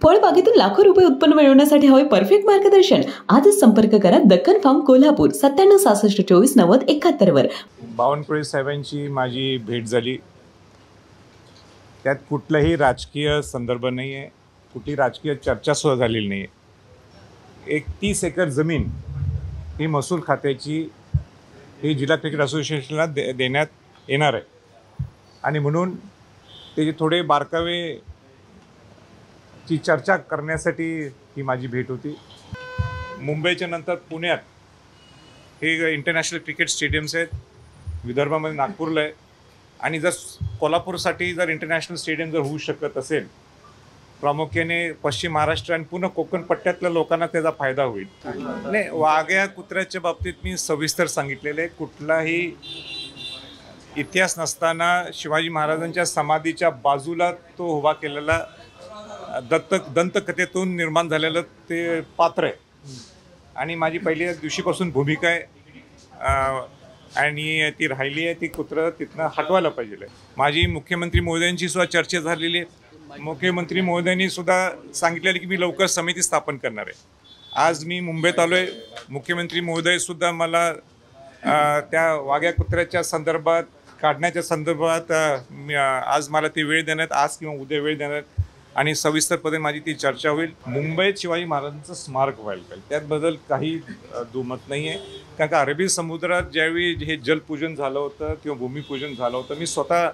फळबागेतून लाखो रुपये उत्पन्न मिळवण्यासाठी हवे परफेक्ट मार्गदर्शन. आजच संपर्क करा दक्कन फार्म कोल्हापूर 9766249071 वर. बावनकुळे साहेबांची माझी भेट झाली. त्यात कुठलाही राजकीय संदर्भ नाही आहे, कुठली राजकीय चर्चा सुद्धा झालेली नाही आहे. 30 एकर जमीन ही महसूल खात्याची ही जिल्हा क्रिकेट असोसिएशनला देण्यात येणार आहे आणि म्हणून त्याचे थोडे बारकावे ची चर्चा करण्यासाठी ही माझी भेट होती. मुंबईच्या नंतर पुण्यात हे इंटरनॅशनल क्रिकेट स्टेडियम्स आहेत, विदर्भामध्ये नागपूरला आहे आणि जर कोल्हापूरसाठी जर इंटरनॅशनल स्टेडियम जर होऊ शकत असेल, प्रामुख्याने पश्चिम महाराष्ट्र आणि पूर्ण कोकण पट्ट्यातल्या लोकांना त्याचा फायदा होईल. नाही, वाघ्या कुत्र्याच्या बाबतीत मी सविस्तर सांगितलेलं आहे. कुठलाही इतिहास नसताना शिवाजी महाराजांच्या समाधीच्या बाजूला तो उभा केलेला दंतकथेतून निर्माण झालेलं ते पात्र आहे आणि माझी पहिल्या दिवशीपासून भूमिका आहे आणि ती राहिली आहे. ती कुत्रं तिथनं हटवायला पाहिजे. माझी मुख्यमंत्री महोदयांची सुद्धा चर्चा झालेली आहे. मुख्यमंत्री महोदयांनी सुद्धा सांगितलेलं की मी लवकर समिती स्थापन करणार आहे. आज मी मुंबईत आलो आहे. मुख्यमंत्री महोदयसुद्धा मला त्या वाघ्या कुत्र्याच्या संदर्भात काढण्याच्या संदर्भात आज मला ती वेळ देण्यात, आज किंवा उद्या वेळ देण्यात आणि सविस्तरपणे माझी ती चर्चा होईल. मुंबईत शिवाजी महाराजांचं स्मारक व्हायला पाहिजे, त्याबद्दल काही दुमत नाही आहे. कारण का अरबी समुद्रात ज्यावेळी हे जलपूजन झालं होतं किंवा भूमिपूजन झालं होतं, मी स्वतः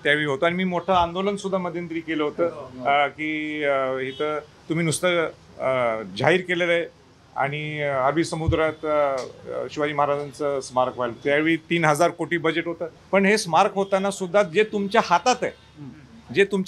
त्यावेळी होतो आणि मी मोठं आंदोलनसुद्धा मध्यंतरी केलं होतं की इथं तुम्ही नुसतं जाहीर केलेलं आहे आणि अरबी समुद्रात शिवाजी महाराजांचं स्मारक व्हायला. त्यावेळी 3000 कोटी बजेट होतं, पण हे स्मारक होताना सुद्धा जे तुमच्या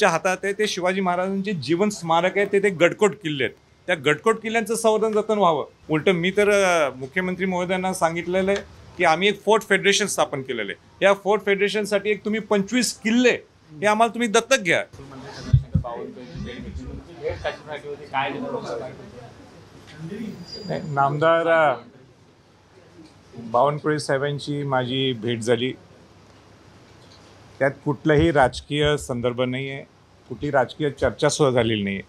हातात आहे ते शिवाजी महाराजांचे जीवन स्मारक आहे. ते गडकोट किल्ले आहेत. त्या गडकोट किल्ल्यांचं संवर्धन जतन व्हावं. उलट मी तर मुख्यमंत्री महोदयांना सांगितलेलं आहे की आम्ही एक फोर्ट फेडरेशन स्थापन केलेलं आहे. या फोर्ट फेडरेशनसाठी एक तुम्ही 25 किल्ले हे आम्हाला तुम्ही दत्तक घ्या. नामदार बावनकुळे साहेबांची माझी भेट झाली. त्यात कुठलाही राजकीय संदर्भ नाही आहे, कुठली राजकीय चर्चा सुद्धा झालेली नाही आहे.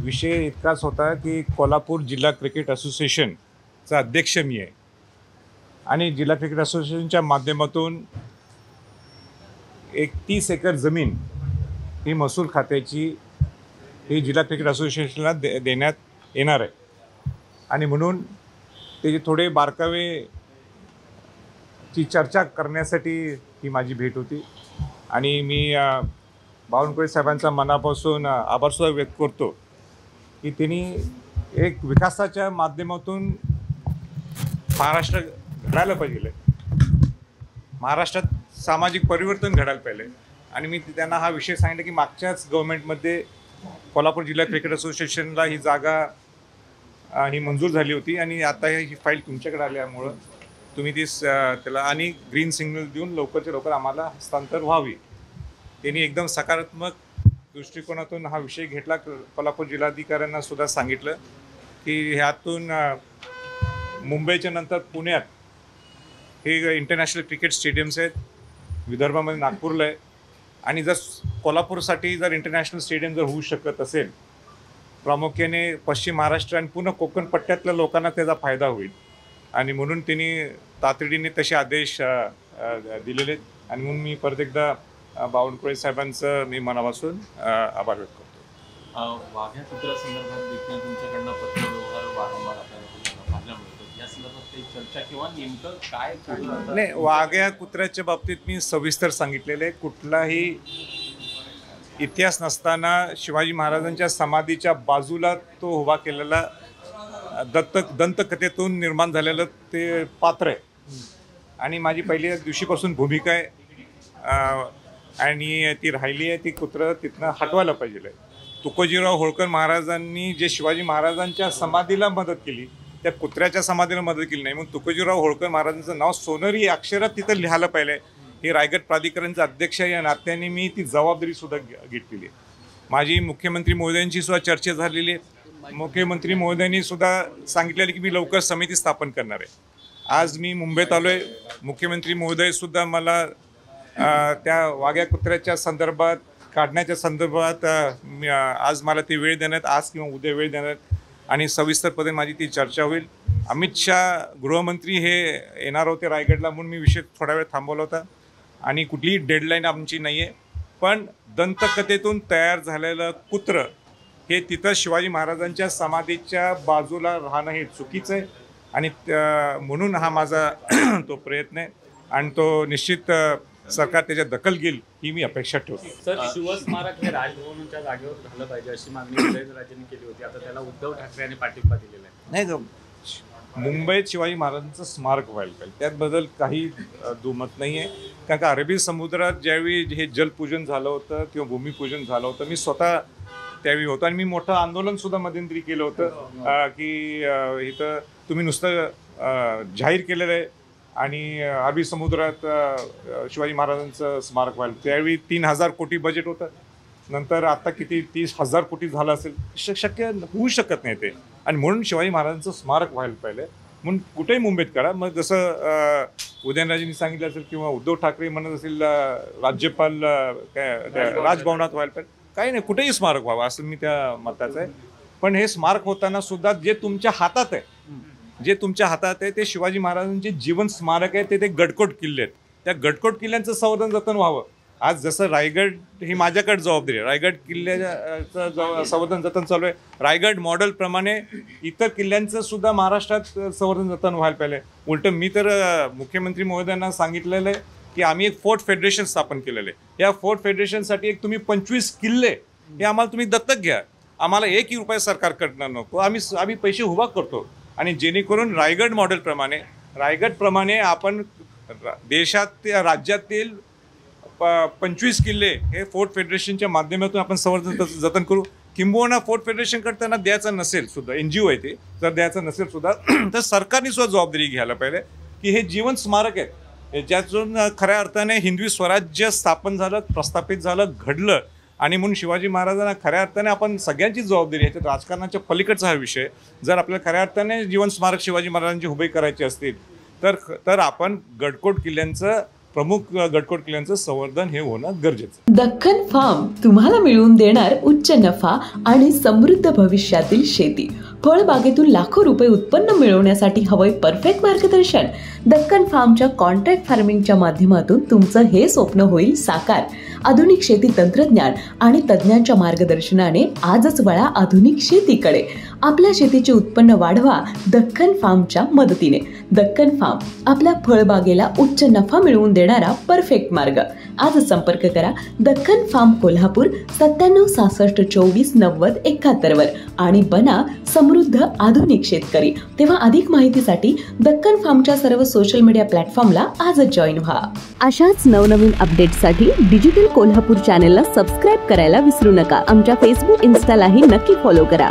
विषय इतकाच होता की कोल्हापूर जिल्हा क्रिकेट असोसिएशनचा अध्यक्ष मी आहे आणि जिल्हा क्रिकेट असोसिएशनच्या माध्यमातून 30 एकर जमीन ही महसूल खात्याची ही जिल्हा क्रिकेट असोसिएशनला देण्यात येणार आहे आणि म्हणून त्याचे थोडे बारकावे ची चर्चा करण्यासाठी ही माझी भेट होती आणि मी बावनकुळे साहेबांचा मनापासून आभारसुद्धा व्यक्त करतो की त्यांनी एक विकासाच्या माध्यमातून महाराष्ट्र घडायला पाहिजे, महाराष्ट्रात सामाजिक परिवर्तन घडायला पाहिजे. आणि मी त्यांना हा विषय सांगितला की मागच्याच गव्हर्नमेंटमध्ये कोल्हापूर जिल्हा क्रिकेट असोसिएशनला ही जागा ही मंजूर झाली होती आणि आता ही फाईल तुमच्याकडे आल्यामुळं तुम्ही ती त्याला आणि ग्रीन सिग्नल देऊन लवकरच्या लवकर आम्हाला हस्तांतर व्हावी. त्यांनी एकदम सकारात्मक दृष्टिकोनातून हा विषय घेतला. कोल्हापूर जिल्हाधिकाऱ्यांना सुद्धा सांगितलं की ह्यातून मुंबईच्या नंतर पुण्यात हे इंटरनॅशनल क्रिकेट स्टेडियम्स आहेत, विदर्भामध्ये नागपूरला आहे आणि जर कोल्हापूरसाठी जर इंटरनॅशनल स्टेडियम जर होऊ शकत असेल, प्रामुख्याने पश्चिम महाराष्ट्र आणि पूर्ण कोकण पट्ट्यातल्या लोकांना त्याचा फायदा होईल आणि म्हणून त्यांनी तातडीने तसे आदेश दिलेले आहेत आणि म्हणून मी परत एकदा बावनकुळे साहेबांचं मी मनापासून आभार व्यक्त करतो. वाघ्या कुत्र्या संदर्भात देखील तुमच्याकडनं पत्रव्यवहार वारंवार आपल्याला पाहायला मिळतो. या संदर्भात काही चर्चा किंवा नेमकं काय? नाही, वाघ्या कुत्र्याच्या बाबतीत मी सविस्तर सांगितलेलं आहे. कुठलाही इतिहास नसताना शिवाजी महाराजांच्या समाधीच्या बाजूला तो उभा केलेला दंतकथेतून निर्माण झालेलं ते पात्र आहे आणि माझी पहिल्या दिवशीपासून भूमिका आहे आणि ती राहिली आहे. ती कुत्रं तिथनं हटवायला पाहिजे. तुकोजीराव होळकर महाराजांनी जे शिवाजी महाराजांच्या समाधीला मदत केली, त्या कुत्र्याच्या समाधीला मदत केली नाही. मग तुकोजीराव होळकर महाराजांचं नाव सोनेरी अक्षरात तिथं लिहायला पाहिजे. हे रायगड प्राधिकरणचे अध्यक्ष या नात्याने मी ती जबाबदारीसुद्धा घेतलेली आहे. माझी मुख्यमंत्री महोदयांची सुद्धा चर्चा झालेली आहे. मुख्यमंत्री महोदयांनी सुद्धा सांगितलेलं की मी लवकर समिती स्थापन करणार आहे. आज मी मुंबईत आलो आहे. मुख्यमंत्री महोदयसुद्धा मला त्या वाघ्या कुत्र्याच्या संदर्भात काढण्याच्या संदर्भात आज मला ती वेळ देण्यात, आज किंवा उद्या वेळ देण्यात आणि सविस्तरपणे माझी ती चर्चा होईल. अमित शाह गृहमंत्री हे येणार होते रायगडला, म्हणून मी विषय थोडा वेळ थांबवला होता आणि कुठलीही डेडलाईन आमची नाही आहे. पण दंतकथेतून तयार झालेलं कुत्रं हे तिथं शिवाजी महाराजांच्या समाधीच्या बाजूला राहणं हे चुकीचं आहे आणि म्हणून हा माझा तो प्रयत्न आहे आणि तो निश्चित सरकार त्याच्यात दखल घेईल ही मी अपेक्षा ठेवतो. सर, शिवस्मारक हे राजभवनाच्या जागेवर झालं पाहिजे अशी मागणी उदयनराजेंनी केली होती. आता त्याला उद्धव ठाकरे यांनी पाठिंबा दिलेला आहे. नाही, मुंबईत शिवाजी महाराजांचं स्मारक व्हायला पाहिजे, त्यातबद्दल काही दुमत नाही आहे. कारण का अरबी समुद्रात ज्यावेळी हे जलपूजन झालं होतं किंवा भूमिपूजन झालं होतं, मी स्वतः त्यावेळी होतो आणि मी मोठं आंदोलनसुद्धा मध्यंतरी केलं होतं की इथं तुम्ही नुसतं जाहीर केलेलं आहे आणि अरबी समुद्रात शिवाजी महाराजांचं स्मारक व्हायला. त्यावेळी 3,000 कोटी बजेट होतं, नंतर आता किती 30,000 कोटी झालं असेल. शक्य होऊ शकत नाही ते आणि म्हणून शिवाजी महाराजांचं स्मारक व्हायला पाहिजे. म्हणून कुठेही मुंबईत करा. मग जसं उदयनराजेंनी सांगितलं असेल किंवा उद्धव ठाकरे म्हणत असेल राज्यपाल काय राजभवनात व्हायला पाहिजे, काही नाही, कुठेही स्मारक व्हावं असं मी त्या मताचं आहे. पण हे स्मारक होताना सुद्धा जे तुमच्या हातात आहे ते शिवाजी महाराजांचे जीवन स्मारक आहे, ते गडकोट किल्ले आहेत. त्या गडकोट किल्ल्यांचं संवर्धन जतन व्हावं. आज जसं रायगड ही माझ्याकडे जबाबदारी आहे, रायगड किल्ल्याचं संवर्धन जतन चालू आहे. रायगड मॉडेलप्रमाणे इतर किल्ल्यांचं सुद्धा महाराष्ट्रात संवर्धन जतन व्हायला पाहिजे. उलटं मी तर मुख्यमंत्री महोदयांना सांगितलेलं आहे की आम्ही एक फोर्ट फेडरेशन स्थापन केलेलं आहे. या फोर्ट फेडरेशनसाठी एक तुम्ही 25 किल्ले हे आम्हाला तुम्ही दत्तक घ्या. आम्हाला 1 रुपया सरकारकडनं नको, आम्ही पैसे उभा करतो आणि जेणेकरून रायगड प्रमाणे आपण देशात राज्यातील 25 किल्ले हे फोर्ट फेडरेशनच्या माध्यमातून आपण संवर्धन जतन करू. किंबहुना फोर्ट फेडरेशन त्यांना द्यायचं नसेल सुद्धा, NGO आहे ते, जर द्यायचं नसेल सुद्धा तर सरकारने सुद्धा जबाबदारी घ्यायला पाहिजे की हे जीवन स्मारक आहे ज्यातून खऱ्या अर्थाने हिंदवी स्वराज्य स्थापन झालं, प्रस्थापित झालं, घडलं. आणि म्हणून शिवाजी महाराजांना खऱ्या अर्थाने आपण सगळ्यांची जबाबदारी आहे. राजकारणाच्या पलीकडचा हा विषय. जर आपल्याला खऱ्या अर्थाने जीवन स्मारक शिवाजी महाराजांची उभे करायचे असतील तर आपण प्रमुख गडकोट किल्ल्यांचं संवर्धन हे होणं गरजेचं. दख्खन फार्म तुम्हाला मिळवून देणार उच्च नफा आणि समृद्ध भविष्यातील शेती. फळबागेतून लाखो रुपये उत्पन्न मिळवण्यासाठी हवंय परफेक्ट मार्गदर्शन. दख्खन फार्मच्या कॉन्ट्रॅक्ट फार्मिंगच्या माध्यमातून तुमचं हे स्वप्न होईल साकार. आधुनिक शेती तंत्रज्ञान आणि तज्ञांच्या मार्गदर्शनाने आजच वळा आधुनिक शेतीकडे. आपल्या शेतीचे उत्पन्न वाढवा दख्खन फार्मच्या मदतीने. दख्खन फार्म, आपल्या फळबागेला उच्च नफा मिळवून देणारा परफेक्ट मार्ग. आज संपर्क करा दख्खन फार्म कोल्हापूर 97 66 24 90 71 वर आणि बना समृद्ध आधुनिक शेतकरी. तेव्हा अधिक माहितीसाठी दख्खन फार्मच्या सर्व सोशल मीडिया प्लॅटफॉर्मला आजच जॉईन व्हा. अशाच नवनवीन अपडेट्ससाठी डिजिटल कोल्हापूर चॅनेलला सबस्क्राईब करायला विसरू नका. आमच्या फेसबुक, इन्स्टालाही नक्की फॉलो करा.